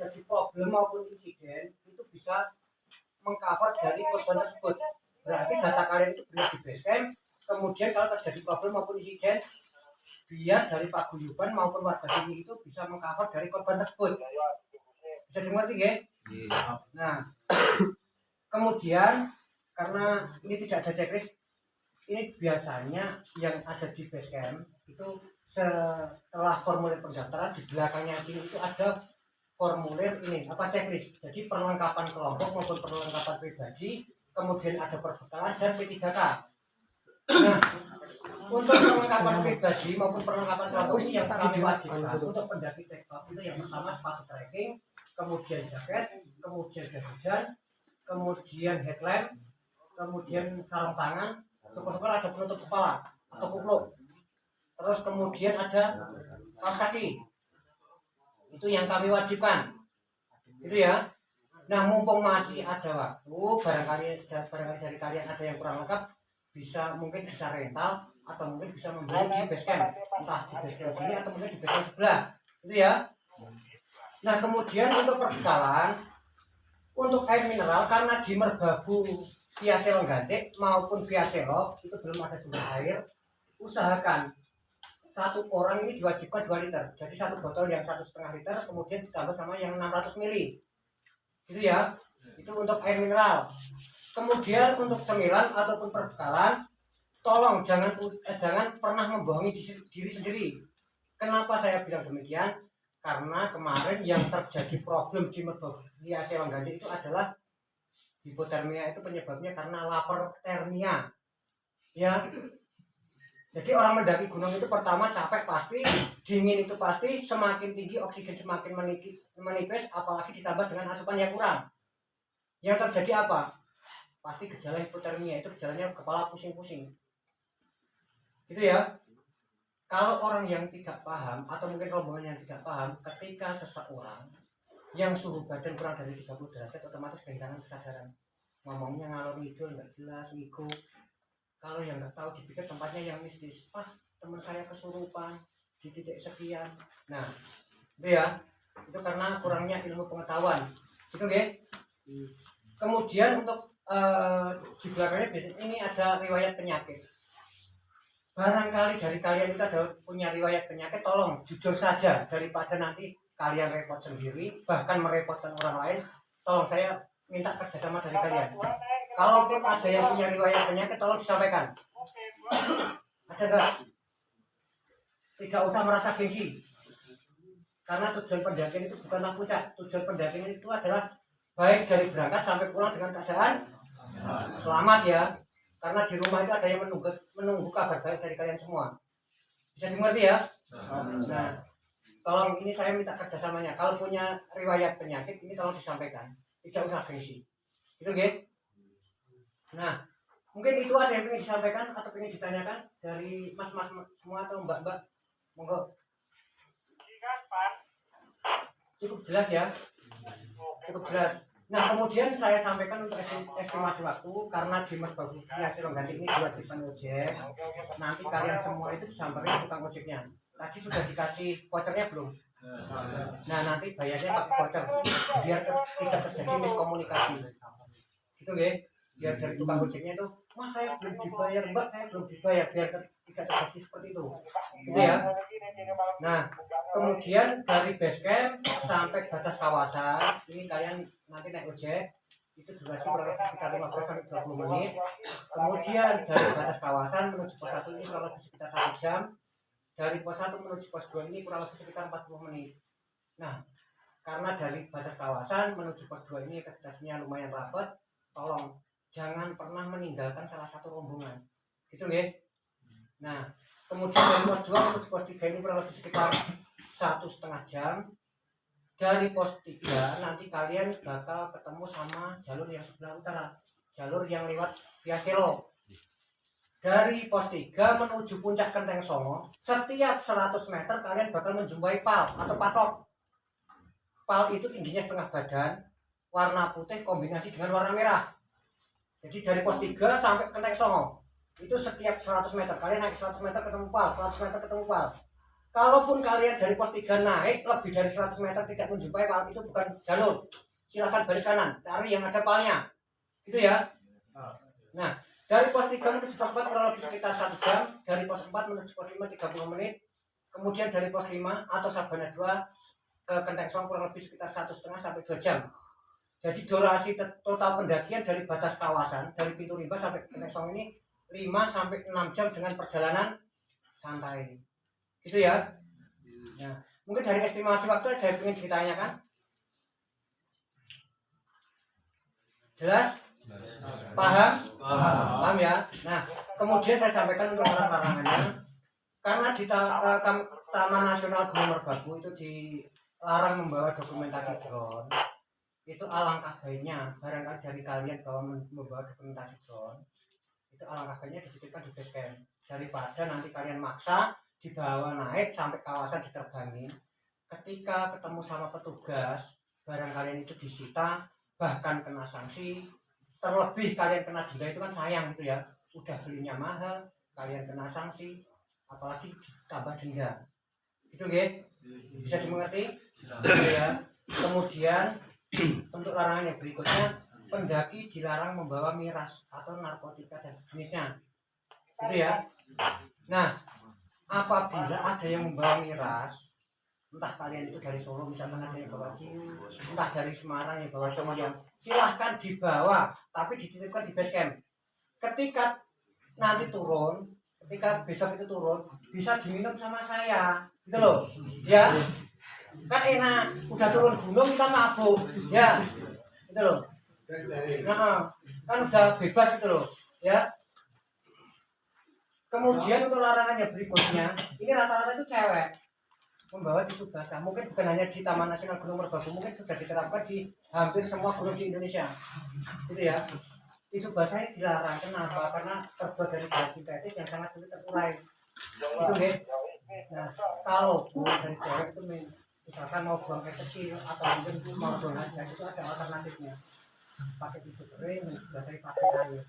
terjadi problem maupun insiden itu bisa mengcover dari korban tersebut. Berarti data kalian itu benar di base camp. Kemudian kalau terjadi problem maupun insiden, biar dari paguyuban maupun warga sini itu bisa mengcover dari korban tersebut. Bisa dimengerti ya? Nah, kemudian karena ini tidak ada checklist, ini biasanya yang ada di base camp itu setelah formulir pendaftaran di belakangnya sini itu ada formulir ini apa checklist. Jadi perlengkapan kelompok maupun perlengkapan pribadi, kemudian ada perbekalan dan P3K. Nah, untuk perlengkapan pribadi maupun perlengkapan kelompok ini yang kami wajibkan untuk pendaki take-off itu yang pertama sepatu trekking, kemudian jaket, kemudian jas hujan, kemudian headlamp, kemudian sarung tangan, syukur-syukur ada penutup kepala atau kupluk. Terus kemudian ada kaos kaki. Itu yang kami wajibkan. Itu ya. Nah, mumpung masih ada waktu, barangkali dari kalian ada yang kurang lengkap, mungkin bisa rental atau mungkin bisa membeli di base camp, entah di base camp sini atau mungkin di base camp sebelah. Itu ya. Nah, kemudian untuk perbekalan, untuk air mineral karena di Merbabu via Selong Gancik maupun via Selong itu belum ada sumber air, usahakan satu orang ini diwajibkan 2 liter. Jadi satu botol yang 1,5 liter kemudian ditambah sama yang 600 ml. Gitu ya. Itu untuk air mineral. Kemudian untuk cemilan ataupun perbekalan, tolong jangan pernah membohongi diri sendiri. Kenapa saya bilang demikian? Karena kemarin yang terjadi problem di Merbabu via Selong Gancik itu adalah hipotermia, itu penyebabnya karena lapar termia. Ya. Jadi orang mendaki gunung itu pertama capek pasti, dingin itu pasti, semakin tinggi oksigen semakin menipis, apalagi ditambah dengan asupan yang kurang. Yang terjadi apa? Pasti gejala hipotermia, itu gejalanya kepala pusing-pusing. Gitu ya. Kalau orang yang tidak paham atau mungkin rombongan yang tidak paham, ketika seseorang yang suhu badan kurang dari 30 derajat otomatis kehilangan kesadaran. Ngomongnya ngalor ngidul, nggak jelas, ngigo. Kalau yang nggak tahu dipikir tempatnya yang mistis. Teman saya kesurupan di titik sekian. Nah, itu ya. Itu karena kurangnya ilmu pengetahuan. Itu nggih. Kemudian untuk di belakangnya biasanya ini ada riwayat penyakit. Barangkali dari kalian itu ada punya riwayat penyakit, tolong jujur saja daripada nanti kalian repot sendiri, bahkan merepotkan orang lain. Tolong saya minta kerjasama dari kalian. Kalaupun ada yang punya riwayat penyakit, tolong disampaikan. Ada enggak? Tidak usah merasa gengsi. Karena tujuan pendakian itu bukanlah puncak. Tujuan pendakian itu adalah baik dari berangkat sampai pulang dengan keadaan selamat ya. Karena di rumah itu ada yang menunggu kabar baik dari kalian semua. Bisa dimengerti ya? Nah, tolong ini saya minta kerjasamanya. Kalau punya riwayat penyakit, ini tolong disampaikan. Tidak usah gengsi. Itu nggih? Nah, mungkin itu ada yang ingin disampaikan atau ingin ditanyakan dari mas-mas semua atau mbak-mbak. Monggo. Cukup jelas ya? Cukup jelas. Nah, kemudian saya sampaikan untuk estimasi waktu, karena di Merbabu via Selong Gancik ini diwajibkan ojek. Nanti kalian semua itu disamperin tukang ojeknya. Tadi sudah dikasih vouchernya belum? Nah, nanti bayarnya pakai voucher biar tidak terjadi miskomunikasi. Gitu nggih? Biar dari tukang ojeknya itu, mas saya belum dibayar, mbak saya belum dibayar, biar tidak terjadi seperti itu. Gitu ya. Nah, kemudian dari base camp sampai batas kawasan ini kalian nanti naik ojek itu durasi kurang lebih sekitar 15 sampai 20 menit. Kemudian dari batas kawasan menuju pos 1 ini kurang lebih sekitar 1 jam. Dari pos 1 menuju pos 2 ini kurang lebih sekitar 40 menit. Nah, karena dari batas kawasan menuju pos 2 ini aktivitasnya lumayan rapat, tolong jangan pernah meninggalkan salah satu rombongan. Gitu nggih. Nah, kemudian dari pos 2 menuju pos 3 ini kurang lebih sekitar 1,5 jam. Dari pos 3 nanti kalian bakal ketemu sama jalur yang sebelah utara, jalur yang lewat via Selong. Dari pos 3 menuju puncak Kenteng Songo, setiap 100 meter kalian bakal menjumpai pal atau patok. Pal itu tingginya setengah badan, warna putih kombinasi dengan warna merah. Jadi dari pos 3 sampai Kenteng Songo itu setiap 100 meter kalian naik 100 meter ketemu pal, 100 meter ketemu pal. Kalaupun kalian dari pos 3 naik lebih dari 100 meter tidak menjumpai pal, itu bukan jalur. Silakan balik kanan, cari yang ada palnya. Gitu ya. Nah, dari pos 3 menuju pos 4 kurang lebih sekitar 1 jam, dari pos 4 menuju pos 5 30 menit. Kemudian dari pos 5 atau Sabana 2 ke Kenteng Song kurang lebih sekitar 1,5 sampai 2 jam. Jadi durasi total pendakian dari batas kawasan dari pintu Rimba sampai Kenteng Song ini 5 sampai 6 jam dengan perjalanan santai. Gitu ya. Nah, mungkin dari estimasi waktu ada yang ingin ditanyakan? Jelas? Paham? Paham ya. Nah, kemudian saya sampaikan untuk larangannya. Karena di Taman Nasional Gunung Merbabu itu dilarang membawa dokumentasi drone. Itu alangkah baiknya barangkali dari kalian membawa dokumentasi drone, itu alangkah baiknya dititipkan di base camp daripada nanti kalian maksa dibawa naik sampai kawasan diterbangin. Ketika ketemu sama petugas, barang kalian itu disita, bahkan kena sanksi. Terlebih kalian kena denda, itu kan sayang gitu ya. Udah belinya mahal, kalian kena sanksi, apalagi tambah denda. Itu nggih? Bisa dimengerti? Ya. Kemudian untuk larangan yang berikutnya, pendaki dilarang membawa miras atau narkotika dan sejenisnya. Gitu ya. Nah, apabila ada yang membawa miras, entah kalian itu dari Solo misalkan ada yang bawa ciu, entah dari Semarang yang bawa yang silahkan dibawa, tapi dititipkan di base camp. Ketika nanti turun, ketika besok itu turun, bisa diminum sama saya, gitu loh, ya. Kan enak, udah turun gunung kita mabuk, ya, gitu loh. Nah, kan udah bebas gitu loh, ya. Kemudian untuk larangan yang berikutnya, ini rata-rata itu cewek membawa tisu basah. Mungkin bukan hanya di Taman Nasional Gunung Merbabu, mungkin sudah diterapkan di hampir semua gunung di Indonesia. Gitu ya. Tisu basah ini dilarang. Kenapa? Karena terbuat dari bahan sintetis yang sangat sulit terurai. Itu nggih. Nah, kalau buat dari cewek itu misalkan mau buang air kecil atau mungkin mau buang air, itu ada alternatifnya. Pakai tisu kering, biasanya pakai air.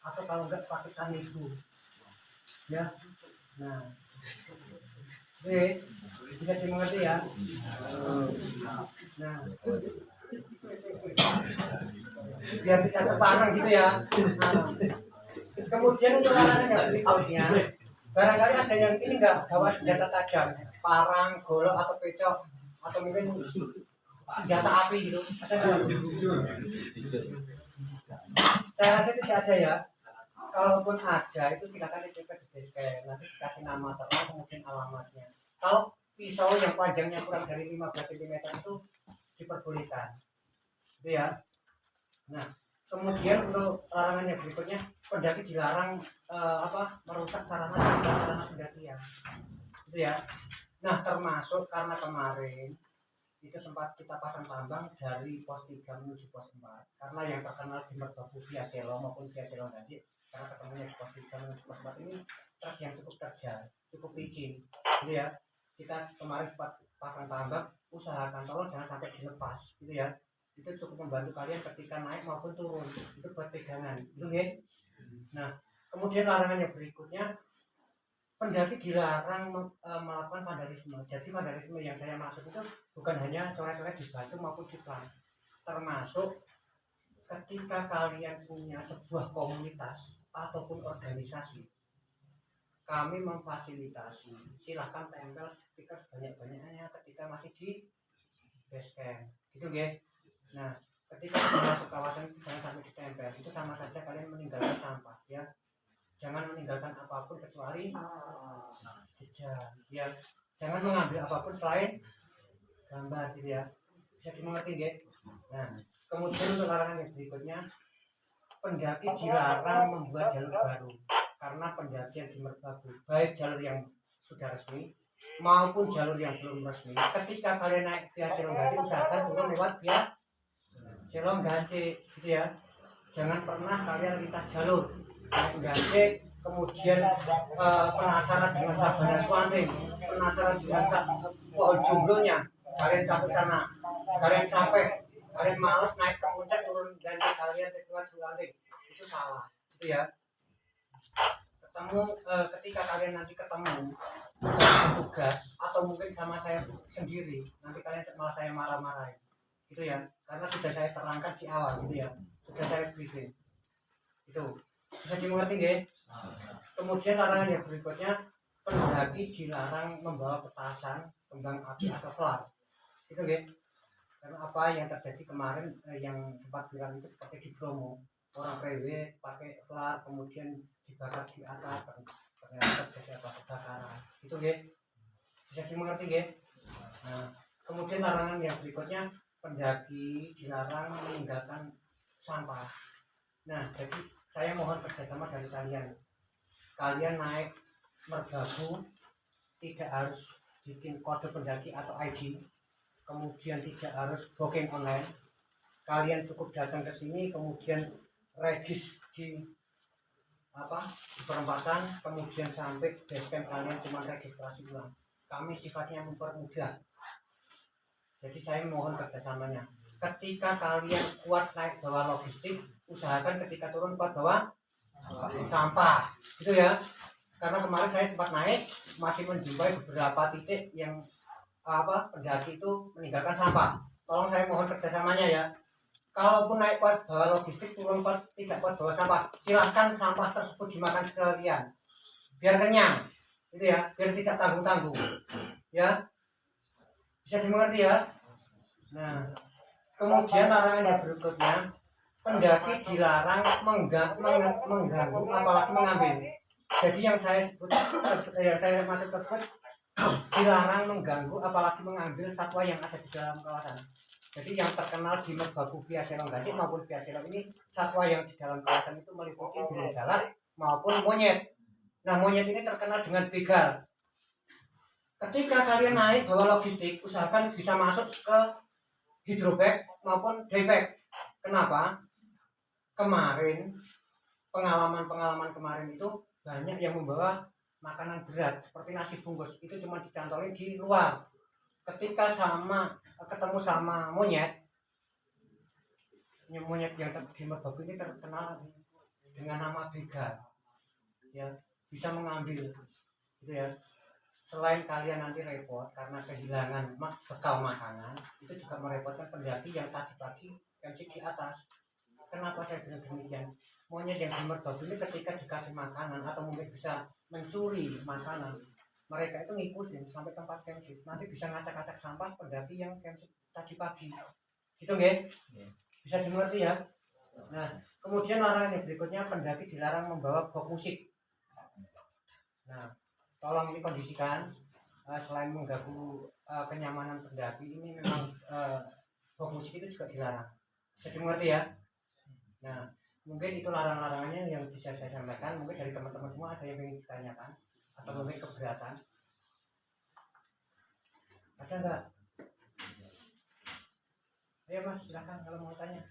Atau kalau enggak pakai kanibu. Ya. Nah, oke, bisa dimengerti ya. Nah, biar tidak sepanang gitu ya. Nah, kemudian untuk larangan yang berikutnya, barangkali ada yang ini enggak bawa senjata tajam, parang, golok atau pecok, atau mungkin senjata api gitu. Ada nggak? Saya rasa tidak ada ya. Kalaupun ada itu silakan dicek di base camp, nanti dikasih nama terang kemudian alamatnya. Kalau pisau yang panjangnya kurang dari 15 cm itu diperbolehkan, gitu ya. Nah, kemudian untuk larangan yang berikutnya, pendaki dilarang merusak sarana pendakian, gitu ya. Nah, termasuk karena kemarin itu sempat kita pasang tambang dari pos 3 menuju pos 4, karena yang terkenal di Merbabu Via Selo maupun Via Selo tadi, karena ketemunya di pos 3 menuju pos 4 ini truk yang cukup terjal, cukup licin, gitu ya. Kita kemarin sempat pasang tambang, usahakan tolong jangan sampai dilepas, gitu ya. Itu cukup membantu kalian ketika naik maupun turun, itu buat pegangan, gitu ya. Nah, kemudian larangan yang berikutnya, pendaki dilarang melakukan vandalisme. Jadi vandalisme yang saya maksud itu bukan hanya coret-coret di batu maupun di plang, termasuk ketika kalian punya sebuah komunitas ataupun organisasi, kami memfasilitasi, silahkan tempel stiker sebanyak-banyaknya ketika masih di base camp, gitu ya. Nah, ketika masuk kawasan jangan sampai ditempel, itu sama saja kalian meninggalkan sampah, ya. Jangan meninggalkan apapun kecuali jejak, ya. Jangan mengambil apapun selain gambar, gitu ya. Bisa dimengerti, ya. Nah, kemudian untuk larangan yang berikutnya, pendaki dilarang membuat jalur baru, karena pendakian di Merbabu, baik jalur yang sudah resmi maupun jalur yang belum resmi, ketika kalian naik via Selong Gaci, usahakan turun lewat via Selong Gaci, gitu ya. Jangan pernah kalian lintas jalur naik Gaci, kemudian penasaran dengan Sabana Swanting, penasaran dengan pohon jomblonya, kalian sampai sana, kalian capek, kalian males naik ke puncak, turun Gaci, kalian keluar Swanting, itu salah, gitu ya. ketemu ketika kalian nanti ketemu sama tugas atau mungkin sama saya sendiri, nanti kalian malah saya marah-marahin gitu ya, karena sudah saya terangkan di awal gitu ya, sudah saya briefing itu, bisa dimengerti ya. Kemudian larangan yang berikutnya, pendaki dilarang membawa petasan, kembang api atau flar itu ya, karena apa yang terjadi kemarin yang sempat viral itu seperti di Bromo, orang prewed pakai flar kemudian dibakar di atas, ternyata terjadi apa, kebakaran itu ya, bisa dimengerti ya. Nah, kemudian larangan yang berikutnya, pendaki dilarang meninggalkan sampah. Nah, jadi saya mohon kerjasama dari kalian naik merbabu tidak harus bikin kode pendaki atau ID, kemudian tidak harus booking online, kalian cukup datang ke sini kemudian regis di perempatan, kemudian sampai basecamp kalian cuma registrasi ulang. Kami sifatnya mempermudah, jadi saya mohon kerjasamanya. Ketika kalian kuat naik bawa logistik, usahakan ketika turun kuat bawa sampah gitu ya, karena kemarin saya sempat naik masih menjumpai beberapa titik yang pendaki itu meninggalkan sampah. Tolong saya mohon kerjasamanya ya. Kalaupun naik kuat bawa logistik, turun kuat tidak kuat bawa sampah, silahkan sampah tersebut dimakan sekalian biar kenyang gitu ya, biar tidak tanggung-tanggung ya, bisa dimengerti ya. Nah, kemudian larangan yang berikutnya, pendaki dilarang mengganggu apalagi mengambil. Jadi yang saya sebut, yang saya maksud tersebut, dilarang mengganggu apalagi mengambil satwa yang ada di dalam kawasan. Jadi yang terkenal di Merbabu Via Selong Gajik maupun Via Selong ini, satwa yang di dalam kawasan itu meliputi burung jalak maupun monyet. Nah, monyet ini terkenal dengan begal. Ketika kalian naik bawa logistik, usahakan bisa masuk ke hidrobag maupun daypack. Kenapa? Kemarin pengalaman kemarin itu banyak yang membawa makanan berat seperti nasi bungkus, itu cuma dicantolin di luar. Ketika ketemu sama monyet yang di Merbabu ini terkenal dengan nama begal ya, bisa mengambil gitu ya. Selain kalian nanti repot karena kehilangan bekal makanan, itu juga merepotkan pendaki yang tadi pagi MC di atas. Kenapa saya bilang demikian? Monyet yang di Merbabu ini ketika dikasih makanan atau mungkin bisa mencuri makanan, mereka itu ngikutin sampai tempat campsite, nanti bisa ngacak-ngacak sampah pendaki yang campsite tadi pagi gitu nggih? Bisa dimengerti ya. Nah, kemudian larangan yang berikutnya, pendaki dilarang membawa box musik. Nah, tolong ini kondisikan, selain mengganggu kenyamanan pendaki, ini memang box musik itu juga dilarang. Bisa dimengerti ya. Nah, mungkin itu larangannya yang bisa saya sampaikan. Mungkin dari teman-teman semua ada yang ingin ditanyakan atau mungkin keberatan, ada enggak? Ayo Mas, silakan kalau mau tanya.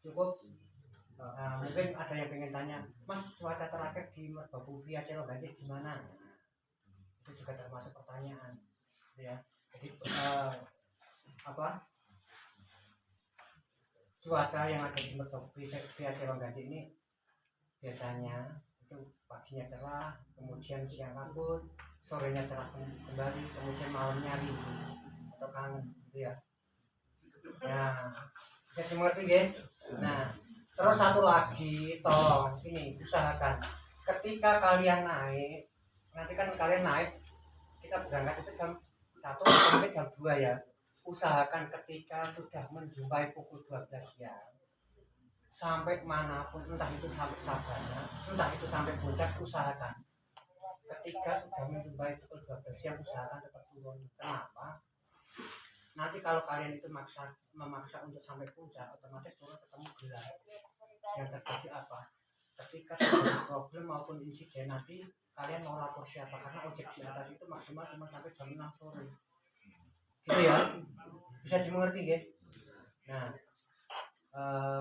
Cukup. Mungkin ada yang pengen tanya, Mas, cuaca terakhir di Merbabu Via Selong Gajik gimana? Itu juga termasuk pertanyaan ya. Jadi cuaca yang ada di Merbabu Via Selong Gajik ini biasanya itu paginya cerah, kemudian siang kabut, sorenya cerah kembali, kemudian malamnya rindu atau kangen gitu ya. Nah, bisa dimengerti guys. Nah, terus satu lagi, tolong ini usahakan ketika kalian naik, nanti kan kalian naik, kita berangkat itu jam 1 sampai jam 2 ya. Usahakan ketika sudah menjumpai pukul 12 siang sampai manapun, entah itu sampai Sabana, entah itu sampai puncak, usahakan ketika sudah menjumpai pukul 12 siang usahakan tetap turun. Kenapa? Nanti kalau kalian itu memaksa untuk sampai puncak, otomatis turun ketemu gelap. Yang terjadi apa? Ketika terjadi problem maupun insiden, nanti kalian mau lapor siapa? Karena ojek di atas itu maksimal cuma sampai jam 6 sore gitu ya. Bisa dimengerti ya. Nah,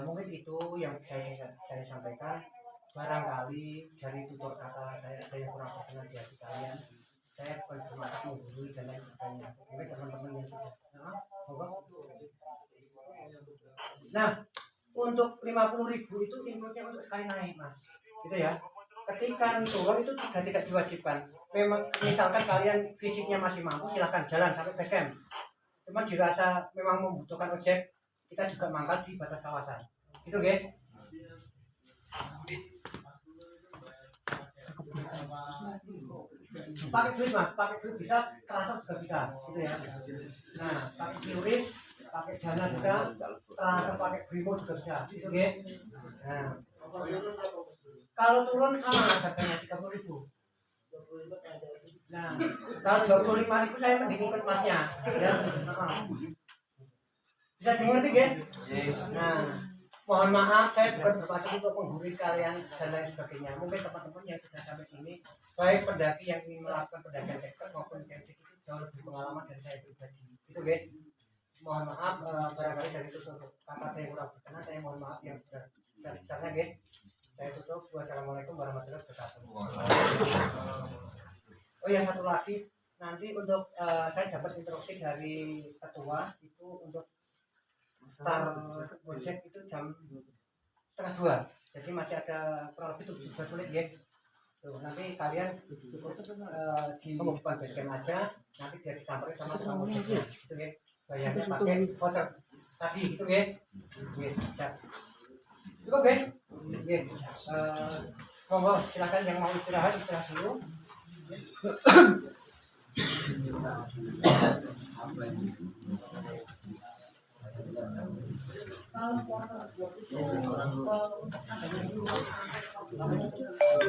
mungkin itu yang saya sampaikan. Barangkali dari tutur kata saya ada yang kurang berkenan di hati kalian, saya bukan bermaksud menggurui dan lain sebagainya. Mungkin teman-teman yang sudah nah, untuk 50.000 itu inputnya untuk sekali naik Mas gitu ya. ketika turun itu sudah tidak diwajibkan. Memang misalkan kalian fisiknya masih mampu, silahkan jalan sampai base camp. Cuma dirasa memang membutuhkan ojek, kita juga mangkal di batas kawasan. Gitu, Ge? Pakai duit Mas, pakai duit bisa, transfer juga bisa, gitu ya. Nah, pakai QRIS, pakai dana bisa, transfer pakai Brimo juga bisa, gitu ya. Nah, kalau turun sama harganya 30.000. Nah, kalau 25.000 saya mending ikut Masnya, ya. Bisa dimengerti, ya? Nah, mohon maaf saya bukan bermaksud untuk menggurui kalian dan lain sebagainya. Mungkin teman-teman yang sudah sampai sini, baik pendaki yang ingin melakukan pendakian teknik maupun camping itu jauh lebih pengalaman dari saya pribadi. Itu guys. Mohon maaf barangkali dari tutup kata saya kurang berkenan, saya mohon maaf yang besar-besarnya guys. Saya tutup. Wassalamualaikum warahmatullahi wabarakatuh. Oh ya, satu lagi, nanti untuk saya dapat instruksi dari ketua itu untuk start Gojek itu jam 1:30, jadi masih ada kurang lebih 17 menit ya. Tuh, nanti kalian cukup di depan base camp aja, nanti biar disamperin sama tukang Gojeknya, gitu ya. Bayarnya pakai voucher tadi, gitu ya. Siap. Cukup ya. Monggo silakan yang mau istirahat dulu.